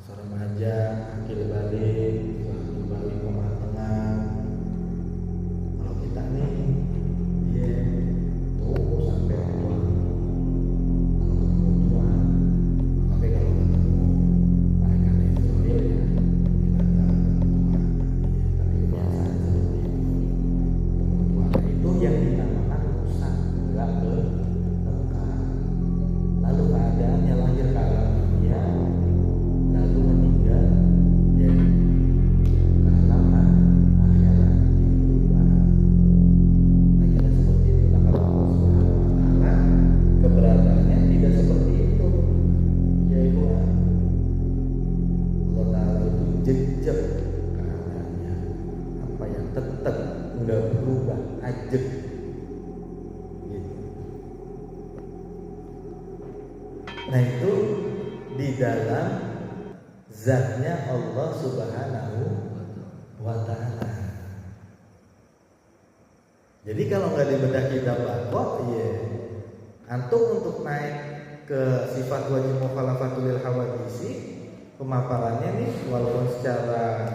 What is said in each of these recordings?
remaja, akil balik, koma tengah. Kalau kita nih, iya, tuh sampai tua. Kalau ketemu tua, tapi kalau ketemu mereka itu ya, kita tua. Tapi kebiasaan seperti itu. Tua itu yang dinamakan rusak, enggak berkah. Lalu keadaannya lahir ke alam dunia, lalu meninggal, ya ke alam akhirat itu. Nah, kira seperti itu. Nah, kalau Allah Subhanahu wa Ta'ala keberadaannya tidak seperti itu, yaitu Allah Ta'ala itu jejak keadaannya, apa yang tetap nggak berubah, ajek gitu. Nah, itu di dalam zatnya Allah Subhanahu wa Ta'ala. Jadi kalau nggak dibedah kita bakok, ya antum untuk naik ke sifat wajib mukhalafatul hawadisi, pemaparannya nih walaupun secara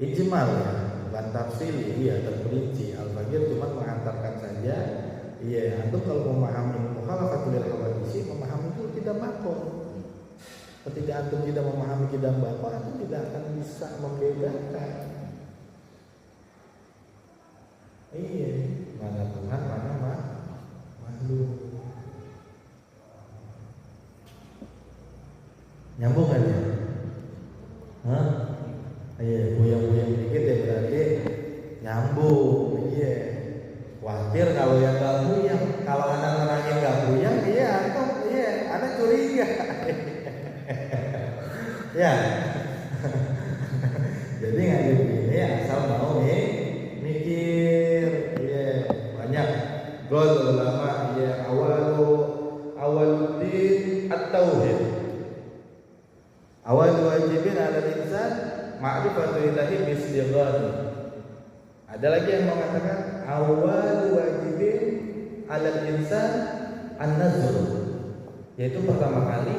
ijmal ya, bukan tafsili, iya terperinci. Al-Faqih cuma mengantarkan saja. Iya, antum kalau memahami mukhalafatul hawadisi, memahami itu tidak bakok. Ketika antum tidak memahami kidam bakok, antum tidak akan bisa membedakan. Iya, mana Tuhan, mana makhluk. Nyambung kan ya? Hah? Iya, goyang-goyang dikit ya berarti nyambung. Iya. Khawatir kalau yang gak goyang, kalau anak nerangin gak goyang, iya antum, iya, anak curiga. Ya. Jadi ngaji begini asal mau mikir. Iya, banyak gol ulama, iya, awaluddin at-tauhid. Awal wajibin ala insan ma'rifatu ilahi bisdighani. Ada lagi yang mengatakan awal wajibin ala insan an-nazr, yaitu pertama kali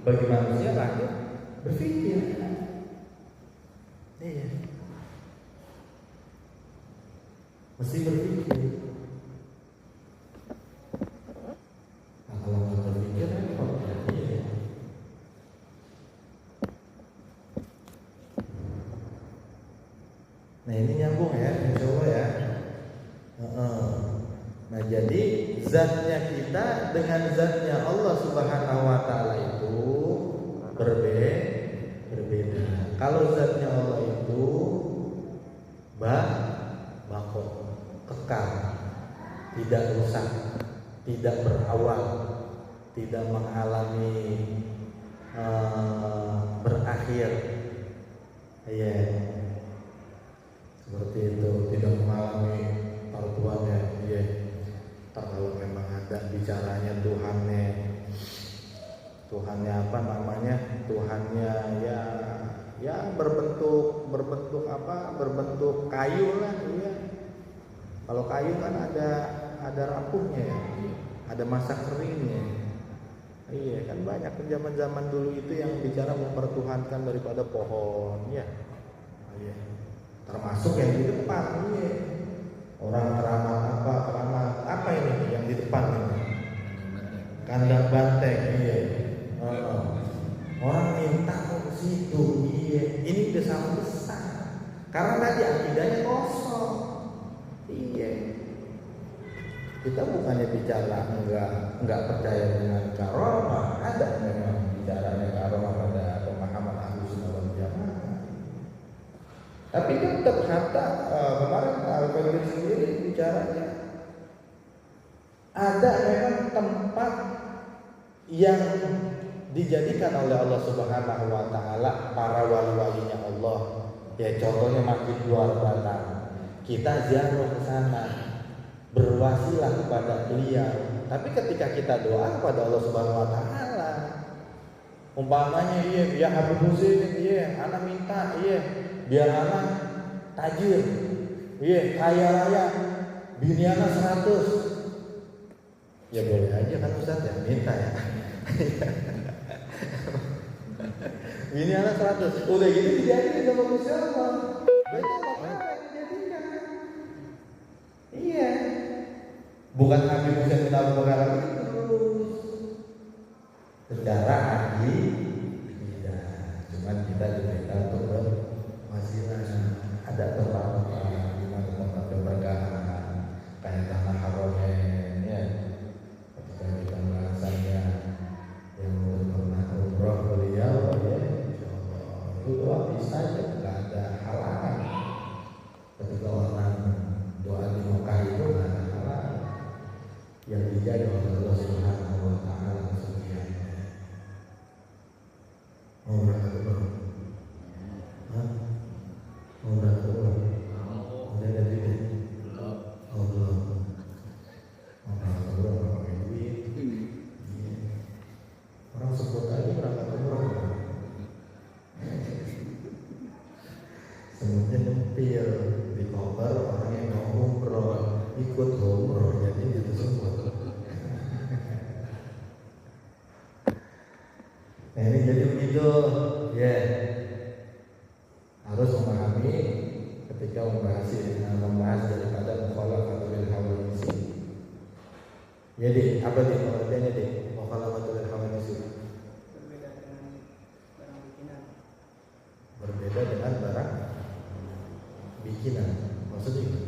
bagi manusia lahir berpikir. Iya. Mesti berpikir. Nah, kalau nggak berpikir repot ya. Iya. Nah, ini nyambung ya, insya Allah ya. Nah, jadi zatnya kita dengan zatnya Allah Subhanahu wa Ta'ala itu berbeda. Kalau zatnya Allah itu bako, kekal, tidak rusak, tidak berawal, tidak mengalami berakhir. Iya. Seperti itu, tidak mengalami pertuannya. Iya. Kalau memang ada bicaranya Tuhannya apa namanya? Tuhannya ya berbentuk apa? Berbentuk kayu lah, iya. Kalau kayu kan ada rapuhnya ya. Ada masa keringnya. Iya, kan banyak zaman dulu itu yang bicara mempertuhankan daripada pohon, ya. Iya. Termasuk yang di depan, iya. Orang keramat apa ini yang di depan ini? Kandang banteng, iya. Orang minta ke situ, iya. Ini udah sangat besar. Karena tadi akidahnya kosong, iya. Kita bukannya bicara enggak percaya dengan karomah, ada memang bicaranya karomah pada pemahaman Ahlussunnah wal Jamaah. Tapi tetap hatta kemarin Al-Faqih sendiri bicaranya ada memang tempat yang dijadikan oleh Allah Subhanahu wa Ta'ala para wali-walinya Allah. Ya contohnya Masjid Luar Batang. Kita ziarah ke sana, berwasilah kepada beliau. Tapi ketika kita doa kepada Allah Subhanahu wa Ta'ala, umpamanya iya Habib Husain, iya anak minta, iya biar anak tajir, iya kaya raya, bini anak 100. Ya boleh aja kan Ustaz ya, minta ya. Ini anak 100, udah gitu dijadiin sama Gusti Allah. Berarti apa yang dijadikan? Iya. Bukan Habib Hussein bin Abu Bakar itu terus. Secara akidah, cuman kita diminta untuk berwasilah. Ada tempat di mana tempat keberkahan, kayak tanah Haromen, ya. Ketika kita merasanya yang pernah umroh beliau, ya, insyaallah itu doa bisa aja, nggak ada halangan. Ketika orang doa di Mekah itu nggak ada halangan yang dijaga oleh Allah Subhanahu Wa Taala kesuciannya. Mau berangkat belum? Hah? Mau berangkat belum? Udah ada duit? Belum. Oh belum. Mau berangkat belum? Pakai duit? Iya. Orang sebut aja berangkat umroh. Semuanya nyempil di koper orang yang mau umroh ikut umroh jadi gitu semua. Nah ini jadi begitu, ya. Harus memahami ketika membahas daripada mukhalafatul hawadits. Jadi apa dia pengertiannya dia? Mukhalafatul hawadits. Berbeda dengan barang bikinan. Maksudnya itu?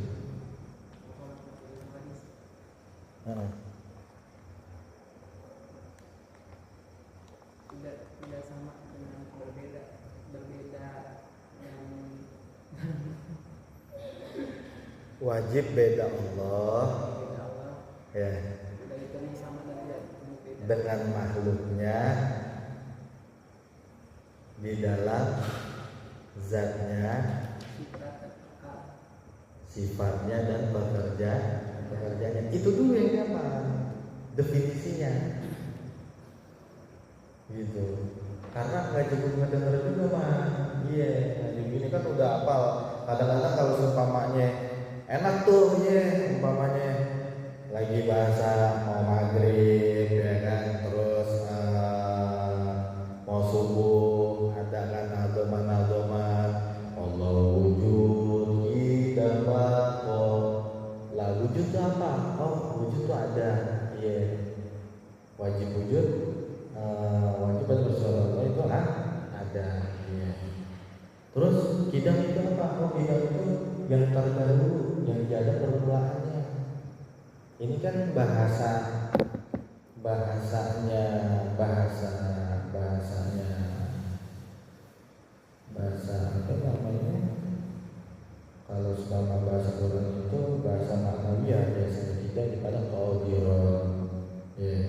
Tidak sama dengan berbeda yang wajib beda Allah, ya, dengan makhluknya di dalam zatnya, sifatnya dan pekerjaannya. Itu dulu yang gampang definisinya, gitu. Karena nggak cukup ngedenger juga mah, iya. Nah, ini kan udah hafal. Kadang-kadang kalau seumpamanya enak tuh, iya, umpamanya lagi bahasa mau maghrib, ya kan, terus mau subuh, ada kan adoman, Allah wujud, kita lah wujud itu apa? Oh wujud itu ada, iya. Wajib wujud, wajib bersuara itu ada, iya. Terus kidam itu apa? Oh kidam itu yang terdahulu, yang tiada permulaannya. Ini kan bahasanya bahasa apa namanya? Kalau selama bahasa Quran itu bahasa maknawiyah, biasanya kita dipada qadiron, ya.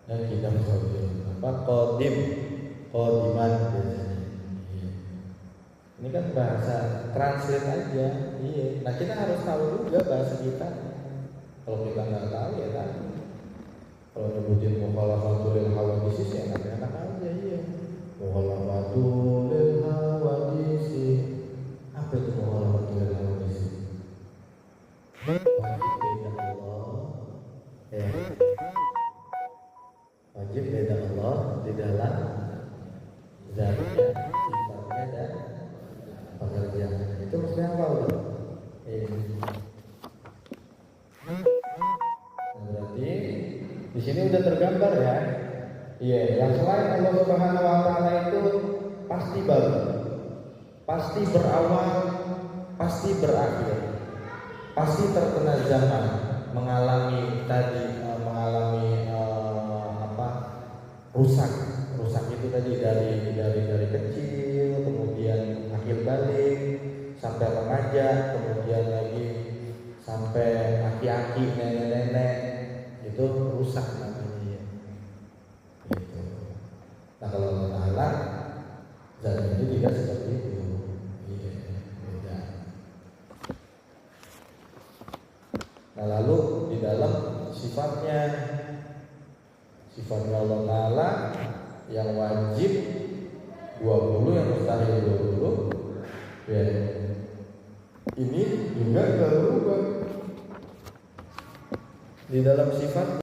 Dan kita qadir apa qadiman biasanya. Ini kan bahasa translate aja, iya. Nah kita harus tahu juga bahasa kita. Kalau kita nggak tahu ya kan. Kalau nyebutin mukhalafatul hawadits ya enak-enak aja, iya. Mukhalafatul hawadits, apa itu mukhalafatul hawadits? Wajib beda Allah, ya. Wajib beda Allah di dalam zatnya, sifatnya dan pekerjaan. Itu maksudnya apa udah? Berarti di sini udah tergambar ya. Iya, yang selain Allah Subhanahu Wa Taala itu pasti baru, pasti berawal, pasti berakhir, pasti terkena zaman, mengalami rusak itu tadi dari kecil, kemudian akhir balik sampai remaja, kemudian lagi sampai aki-aki, nenek-nenek, itu rusak namanya ya. Gitu. Nah kalau Allah Ta'ala zat itu tidak seperti itu. Iya, beda. Nah lalu di dalam sifatnya Allah Ta'ala yang wajib 20, yang mustahil 20, ya. Ini juga gak berubah. Di dalam sifat